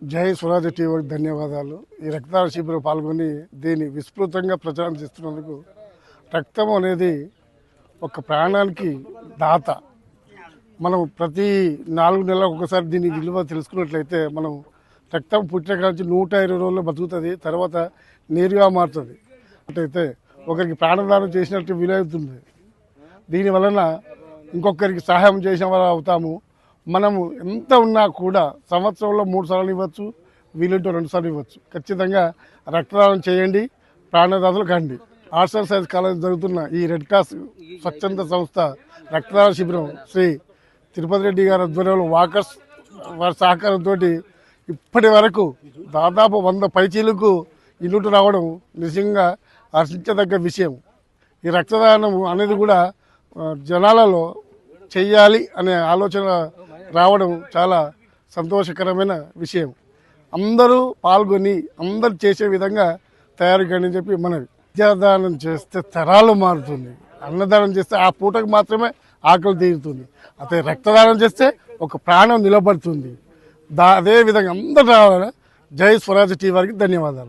జై స్వరాజ్ టీవీకి ధన్యవాదాలు. ఈ రక్తదాన శిబిరం పాల్గొని దీన్ని విస్తృతంగా ప్రచారం చేస్తున్నందుకు. రక్తం అనేది ఒక ప్రాణానికి దాత. మనం ప్రతి 4 నెలలకు ఒకసారి దీని విలువ తెలుసుకున్నట్లయితే మనం రక్తం పుట్టిన కాంచి 120 రోజుల్లో బతుకుతుంది, తర్వాత నీరుగా మారుతుంది. అంటే ఒకరికి ప్రాణదానం చేసినట్టు వీలవుతుంది. దీనివలన ఇంకొకరికి సహాయం చేసిన వాళ్ళు అవుతాము. మనము ఎంత ఉన్నా కూడా సంవత్సరంలో 3 సార్లు ఇవ్వచ్చు, వీలుంటే 2 సార్లు ఇవ్వచ్చు. ఖచ్చితంగా రక్తదానం చేయండి, ప్రాణదాతలు కండి. ఆర్ట్స్ అండ్ సైన్స్ కాలేజ్ జరుగుతున్న ఈ రెడ్ క్రాస్ స్వచ్ఛంద సంస్థ రక్తదాన శిబిరం శ్రీ తిరుపతి రెడ్డి గారి ఆధ్వర్యంలో వాకర్స్ వారి సహకారంతో ఇప్పటి వరకు దాదాపు 100 పైచీలకు ఇల్లుటు రావడం నిజంగా హర్షించదగ్గ విషయం. ఈ రక్తదానం అనేది కూడా జనాలలో చెయ్యాలి అనే ఆలోచన రావడం చాలా సంతోషకరమైన విషయం. అందరూ పాల్గొని అందరు చేసే విధంగా తయారు కానీ చెప్పి మనవి. విద్యాదానం చేస్తే తరాలు మారుతుంది, అన్నదానం చేస్తే ఆ పూటకు మాత్రమే ఆకలి తీరుతుంది. అదే రక్తదానం చేస్తే ఒక ప్రాణం నిలబడుతుంది. అదే విధంగా అందరూ రావాలని జై స్వరాజ్ టీవీకి ధన్యవాదాలు.